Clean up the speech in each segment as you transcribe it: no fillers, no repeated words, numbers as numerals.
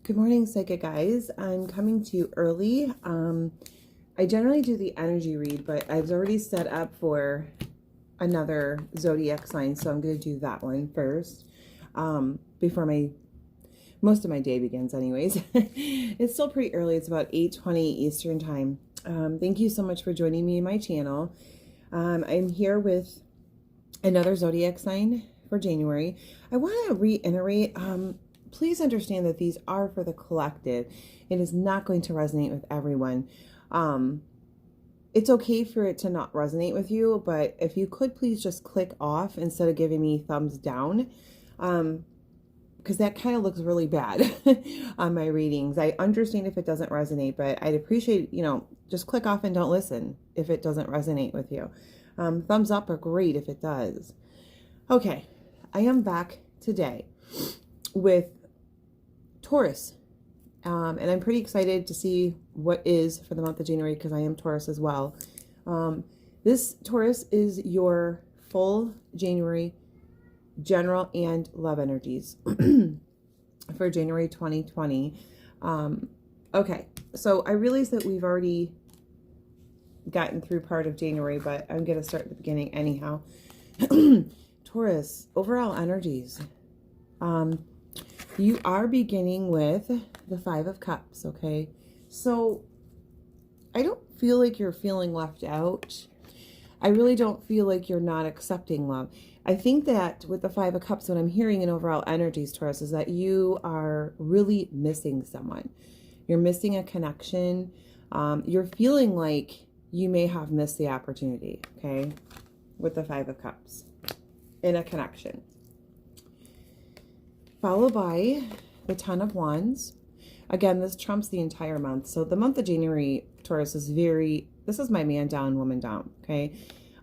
Good morning, Psychic Guys. I'm coming to you early. I generally do the energy read, but I've already set up for another zodiac sign, so I'm going to do that one first before most of my day begins anyways. It's still pretty early. It's about 8:20 Eastern time. Thank you so much for joining me in my channel. I'm here with another zodiac sign for January. I want to reiterate, please understand that these are for the collective. It is not going to resonate with everyone. It's okay for it to not resonate with you, but if you could please just click off instead of giving me thumbs down, because that kind of looks really bad on my readings. I understand if it doesn't resonate, but I'd appreciate, just click off and don't listen if it doesn't resonate with you. Thumbs up are great if it does. Okay, I am back today with Taurus. And I'm pretty excited to see what is for the month of January because I am Taurus as well. This Taurus is your full January general and love energies for January 2020. Okay, so I realize that we've already gotten through part of January, but I'm going to start at the beginning anyhow. Taurus, overall energies. You are beginning with the Five of Cups, okay? So I don't feel like you're feeling left out. I really don't feel like you're not accepting love. I think that with the Five of Cups, what I'm hearing in overall energies, Taurus, is that you are really missing someone. You're missing a connection. You're feeling like you may have missed the opportunity, okay? With the Five of Cups in a connection. Followed by the Ten of Wands. Again, this trumps the entire month. So the month of January, Taurus, is this is my man down, woman down, okay?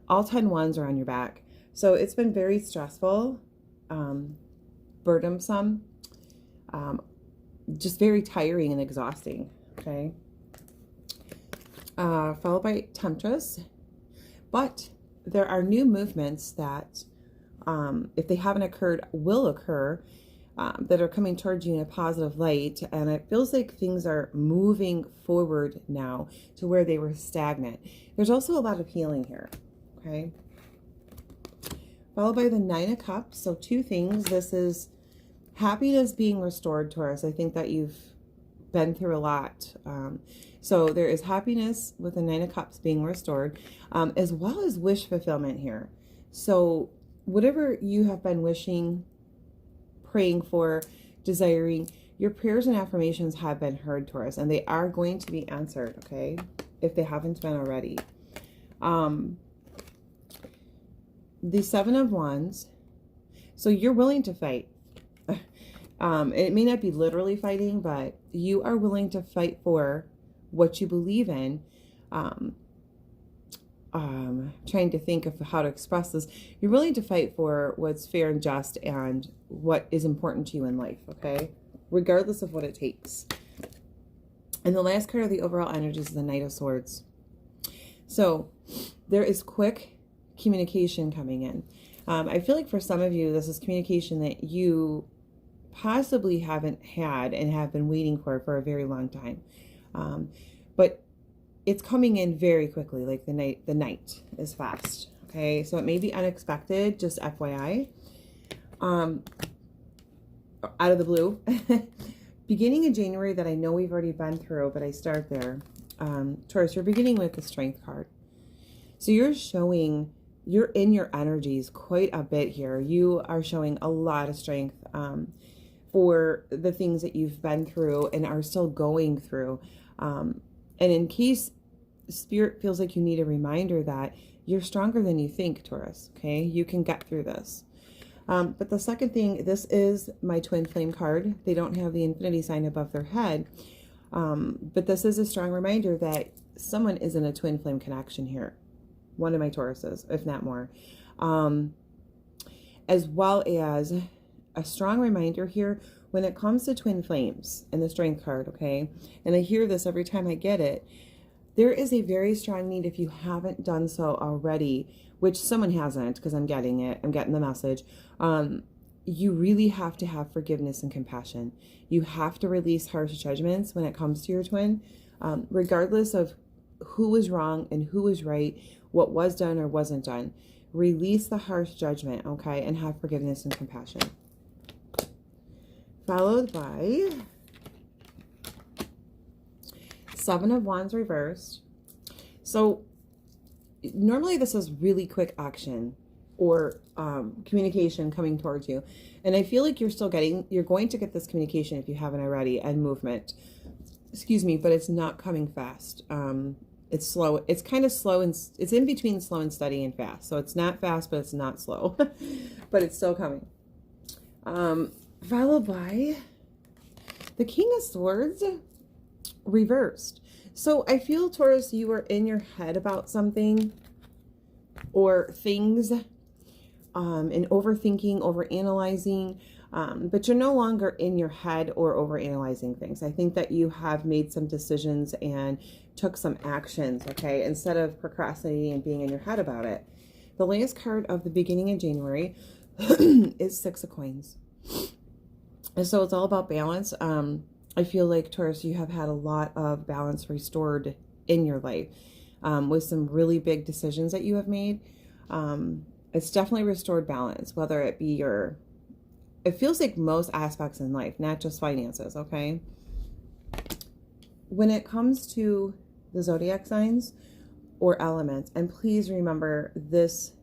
All 10 wands are on your back. So it's been very stressful, burdensome, just very tiring and exhausting, okay? Followed by Temptress. But there are new movements that, if they haven't occurred, will occur, that are coming towards you in a positive light, and it feels like things are moving forward now to where they were stagnant. There's also a lot of healing here, okay? Followed by the Nine of Cups. So two things. This is happiness being restored, Taurus. I think that you've been through a lot. So there is happiness with the Nine of Cups being restored, as well as wish fulfillment here. So whatever you have been wishing, praying for, desiring, your prayers and affirmations have been heard, Taurus, and they are going to be answered, okay, if they haven't been already. The Seven of Wands. So you're willing to fight. It may not be literally fighting, but you are willing to fight for what you believe in. Trying to think of how to express this. You're willing to fight for what's fair and just and what is important to you in life, okay? Regardless of what it takes. And the last card of the overall energies is the Knight of Swords. So there is quick communication coming in. I feel like for some of you, this is communication that you possibly haven't had and have been waiting for a very long time. But it's coming in very quickly, like the night is fast, okay? So it may be unexpected, just FYI. Out of the blue. Beginning in January that I know we've already been through, but I start there. Taurus, you're beginning with the Strength card. So you're in your energies quite a bit here. You are showing a lot of strength for the things that you've been through and are still going through. And in case Spirit feels like you need a reminder that you're stronger than you think, Taurus, okay? You can get through this. But the second thing, this is my twin flame card. They don't have the infinity sign above their head. But this is a strong reminder that someone is in a twin flame connection here. One of my Tauruses, if not more. As well as a strong reminder here when it comes to twin flames and the Strength card, okay? And I hear this every time I get it. There is a very strong need, if you haven't done so already, which someone hasn't, because I'm getting it, I'm getting the message. you really have to have forgiveness and compassion. You have to release harsh judgments when it comes to your twin, regardless of who was wrong and who was right, what was done or wasn't done. Release the harsh judgment, okay, and have forgiveness and compassion. Followed by Seven of Wands reversed. So normally this is really quick action or communication coming towards you. And I feel like you're going to get this communication if you haven't already, and movement. Excuse me, but it's not coming fast. It's slow. It's kind of slow, and it's in between slow and steady and fast. So it's not fast, but it's not slow, but it's still coming. Followed by the King of Swords reversed. So I feel, Taurus, you are in your head about something or things, and overthinking, overanalyzing, but you're no longer in your head or overanalyzing things. I think that you have made some decisions and took some actions, okay, instead of procrastinating and being in your head about it. The last card of the beginning of January is Six of Coins. And so it's all about balance. I feel like, Taurus, you have had a lot of balance restored in your life, with some really big decisions that you have made. It's definitely restored balance, whether it be it feels like most aspects in life, not just finances, okay? When it comes to the zodiac signs or elements, and please remember, this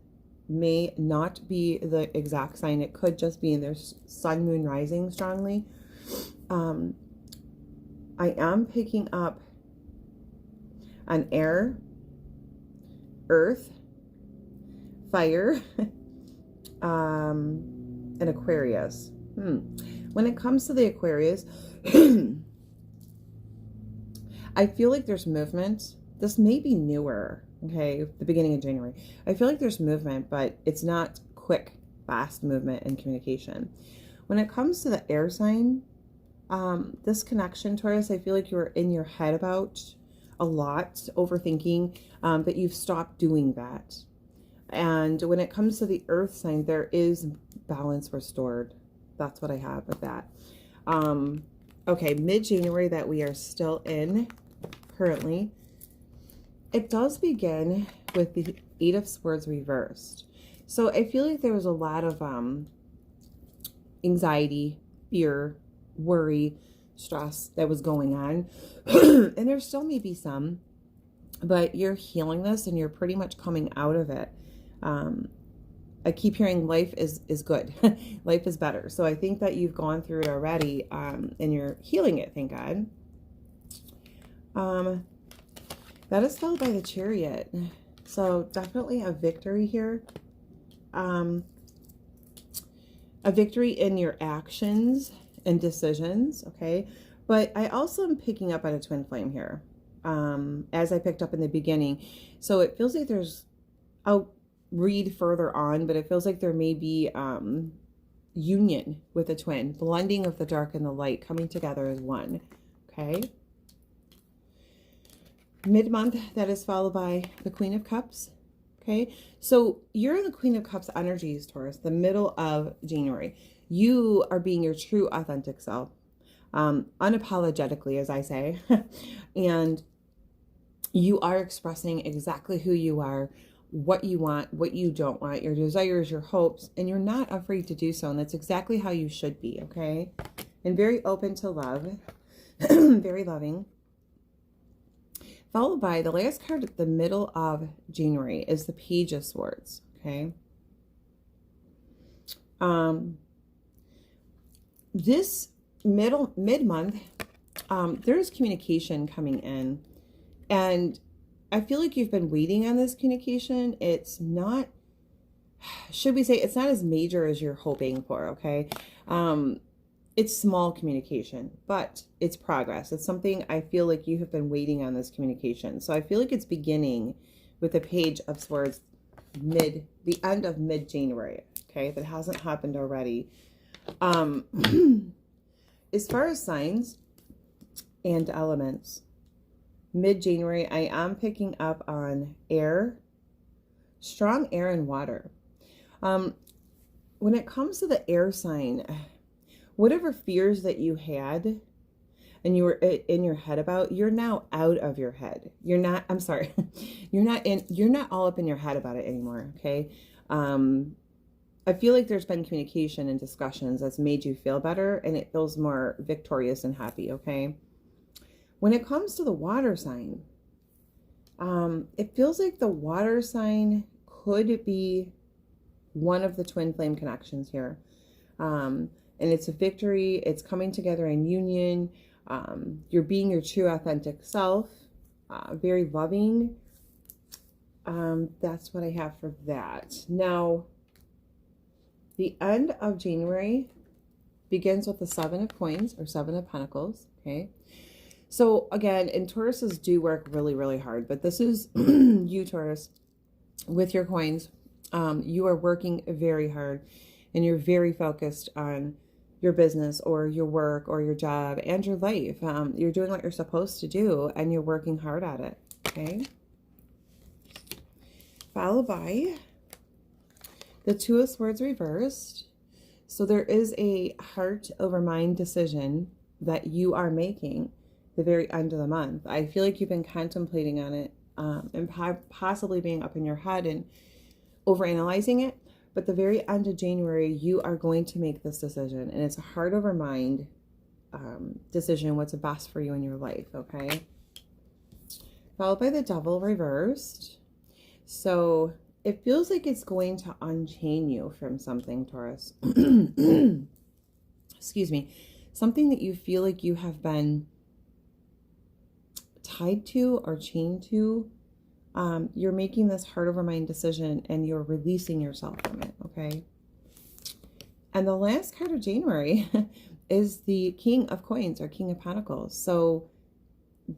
may not be the exact sign. It could just be in their sun, moon, rising strongly. I am picking up on air, earth, fire, and Aquarius. When it comes to the Aquarius, I feel like there's movement. This may be newer, okay, the beginning of January. I feel like there's movement, but it's not quick, fast movement and communication. When it comes to the air sign, this connection, Taurus, I feel like you're in your head about a lot, overthinking, but you've stopped doing that. And when it comes to the earth sign, there is balance restored. That's what I have with that. Okay, mid-January that we are still in currently, it does begin with the Eight of Swords reversed. So I feel like there was a lot of anxiety, fear, worry, stress that was going on. And there still may be some, but you're healing this and you're pretty much coming out of it. I keep hearing life is good. Life is better. So I think that you've gone through it already, and you're healing it, thank God. That is followed by the Chariot. So definitely a victory here. A victory in your actions and decisions, okay? But I also am picking up on a twin flame here, as I picked up in the beginning. So it feels like I'll read further on, but it feels like there may be union with a twin, blending of the dark and the light, coming together as one, okay? Mid-month, that is followed by the Queen of Cups, okay? So you're in the Queen of Cups energies, Taurus, the middle of January. You are being your true, authentic self, unapologetically, as I say, and you are expressing exactly who you are, what you want, what you don't want, your desires, your hopes, and you're not afraid to do so. And that's exactly how you should be, okay? And very open to love, very loving. Followed by the last card at the middle of January is the Page of Swords, okay? This mid-month, there's communication coming in, and I feel like you've been waiting on this communication. It's not, should we say, it's not as major as you're hoping for, okay? It's small communication, but it's progress. It's something I feel like you have been waiting on, this communication. So I feel like it's beginning with the Page of Swords the end of mid-January, okay? If it hasn't happened already. As far as signs and elements, mid-January, I am picking up on air, strong air and water. when it comes to the air sign, whatever fears that you had and you were in your head about, you're now out of your head. You're not, I'm sorry, you're not all up in your head about it anymore, okay? I feel like there's been communication and discussions that's made you feel better, and it feels more victorious and happy, okay? When it comes to the water sign, it feels like the water sign could be one of the twin flame connections here. And it's a victory. It's coming together in union. You're being your true authentic self, very loving. That's what I have for that. Now, the end of January begins with the 7 of coins or 7 of pentacles. Okay. So again, and Tauruses do work really, really hard, but this is you, Taurus, with your coins. You are working very hard and you're very focused on your business or your work or your job and your life. You're doing what you're supposed to do and you're working hard at it. Okay. Followed by the 2 of Swords reversed. So there is a heart over mind decision that you are making the very end of the month. I feel like you've been contemplating on it and possibly being up in your head and overanalyzing it. But the very end of January, you are going to make this decision. And it's a heart over mind decision, what's best for you in your life, okay? Followed by the Devil reversed. So it feels like it's going to unchain you from something, Taurus. Excuse me. Something that you feel like you have been tied to or chained to. You're making this heart over mind decision and you're releasing yourself from it, okay? And the last card of January is the King of Coins or King of Pentacles. So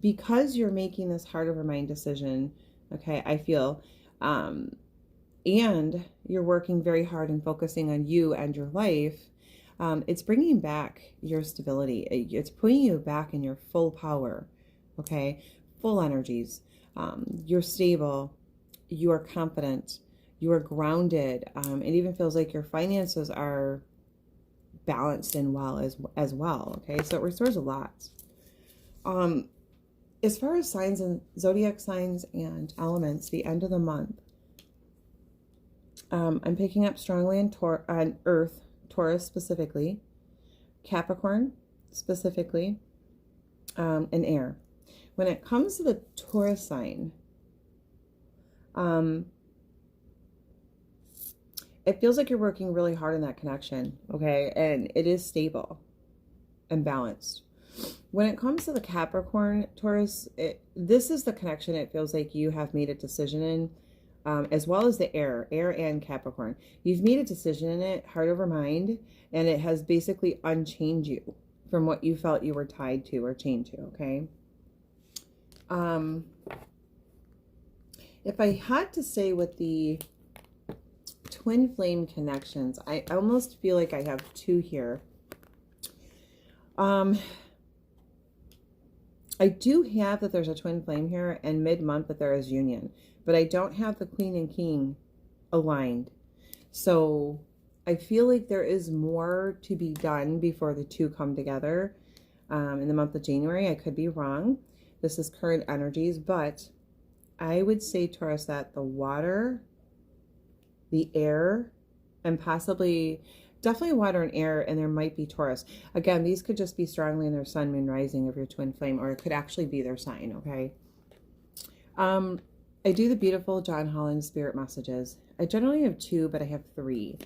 because you're making this heart over mind decision, okay, I feel, and you're working very hard and focusing on you and your life, it's bringing back your stability. It's putting you back in your full power, okay? Full energies. You're stable. You are confident. You are grounded. It even feels like your finances are balanced and well as well, okay? So it restores a lot. As far as signs and zodiac signs and elements, the end of the month, I'm picking up strongly on Earth, Taurus specifically, Capricorn specifically, and air. When it comes to the Taurus sign, it feels like you're working really hard in that connection, okay? And it is stable and balanced. When it comes to the Capricorn, Taurus, this is the connection it feels like you have made a decision in, as well as the air and Capricorn. You've made a decision in it, heart over mind, and it has basically unchained you from what you felt you were tied to or chained to, okay? If I had to say with the twin flame connections, I almost feel like I have 2 here. I do have that there's a twin flame here and mid-month that there is union, but I don't have the Queen and King aligned. So I feel like there is more to be done before the 2 come together in the month of January. I could be wrong. This is current energies, but I would say, Taurus, that the water, the air, and possibly, definitely water and air, and there might be Taurus. Again, these could just be strongly in their sun, moon, rising of your twin flame, or it could actually be their sign, okay? I do the beautiful John Holland spirit messages. I generally have 2, but I have 3.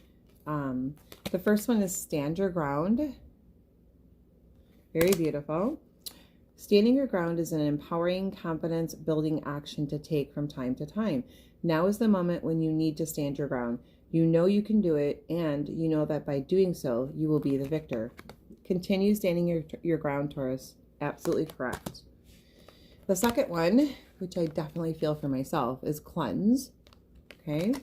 The first one is Stand Your Ground. Very beautiful. Standing your ground is an empowering, confidence-building action to take from time to time. Now is the moment when you need to stand your ground. You know you can do it, and you know that by doing so, you will be the victor. Continue standing your ground, Taurus. Absolutely correct. The second one, which I definitely feel for myself, is Cleanse. Okay?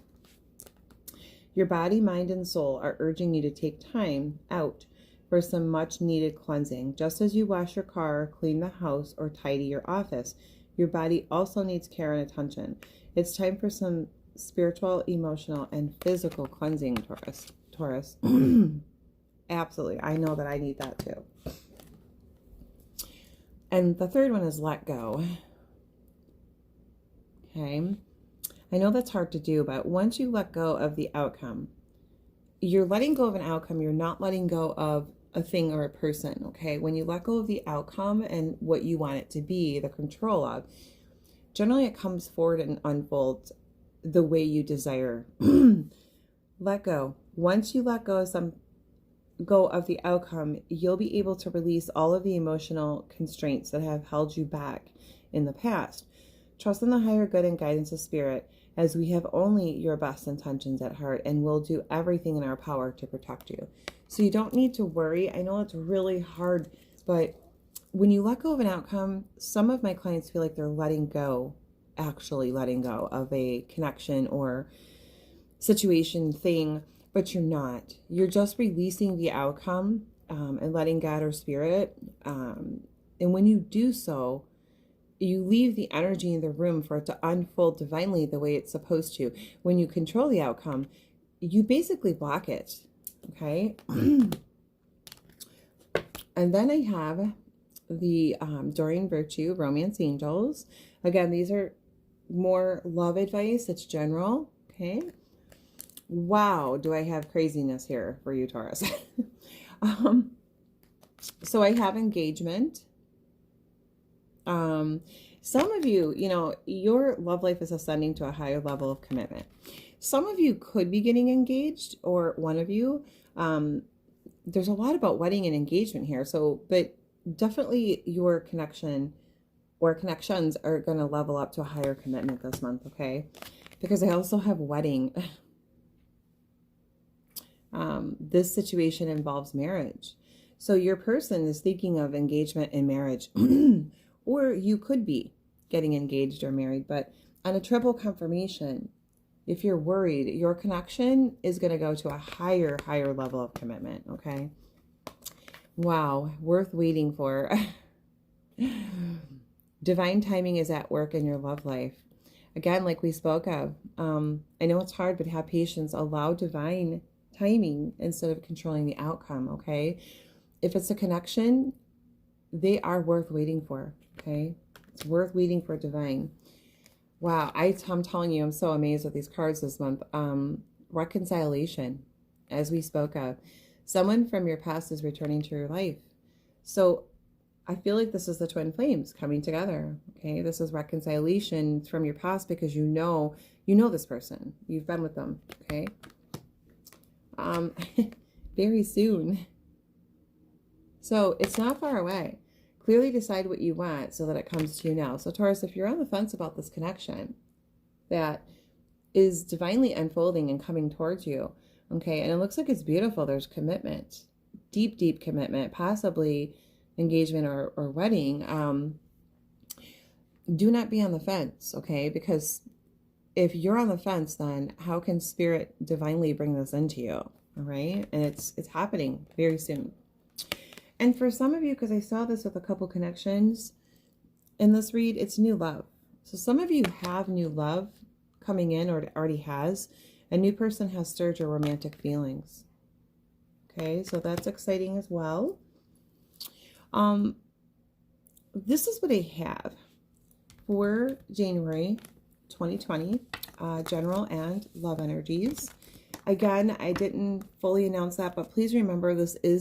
Your body, mind, and soul are urging you to take time out for some much needed cleansing. Just as you wash your car, clean the house, or tidy your office, your body also needs care and attention. It's time for some spiritual, emotional, and physical cleansing, Taurus. Absolutely. I know that I need that too. And the third one is let go. Okay. I know that's hard to do, but once you let go of the outcome, you're letting go of an outcome. You're not letting go of a thing or a person. Okay. When you let go of the outcome and what you want it to be, the control of, generally it comes forward and unfolds the way you desire. Let go. Once you let go of the outcome, you'll be able to release all of the emotional constraints that have held you back in the past. Trust in the higher good and guidance of spirit, as we have only your best intentions at heart and will do everything in our power to protect you. So you don't need to worry. I know it's really hard, but when you let go of an outcome, some of my clients feel like they're actually letting go of a connection or situation, thing, but you're not. You're just releasing the outcome and letting God or spirit. And when you do so, you leave the energy in the room for it to unfold divinely the way it's supposed to. When you control the outcome, you basically block it. Okay. And then I have the Doreen Virtue Romance Angels. Again, these are more love advice. It's general. Okay. Wow, do I have craziness here for you, Taurus? So I have engagement. Some of you, your love life is ascending to a higher level of commitment. Some of you could be getting engaged, or one of you. There's a lot about wedding and engagement here. So, but definitely your connection or connections are going to level up to a higher commitment this month, okay? Because I also have wedding. This situation involves marriage. So your person is thinking of engagement and marriage, or you could be getting engaged or married, but on a triple confirmation, if you're worried, your connection is going to go to a higher level of commitment, okay? Wow, worth waiting for. Divine timing is at work in your love life. Again, like we spoke of, I know it's hard, but have patience. Allow divine timing instead of controlling the outcome, okay? If it's a connection, they are worth waiting for, okay? It's worth waiting for divine. Wow, I'm telling you, I'm so amazed with these cards this month. Reconciliation, as we spoke of. Someone from your past is returning to your life. So I feel like this is the twin flames coming together, okay? This is reconciliation from your past because you know this person. You've been with them, okay? Very soon. So it's not far away. Clearly decide what you want so that it comes to you now. So Taurus, if you're on the fence about this connection that is divinely unfolding and coming towards you, okay, and it looks like it's beautiful. There's commitment, deep commitment, possibly engagement or wedding. Do not be on the fence, okay? Because if you're on the fence, then how can spirit divinely bring this into you? All right. And it's happening very soon. And for some of you, because I saw this with a couple connections in this read, it's new love. So some of you have new love coming in, or it already has. A new person has stirred your romantic feelings. Okay. So that's exciting as well. This is what I have for January 2020, general and love energies. Again, I didn't fully announce that, but please remember this is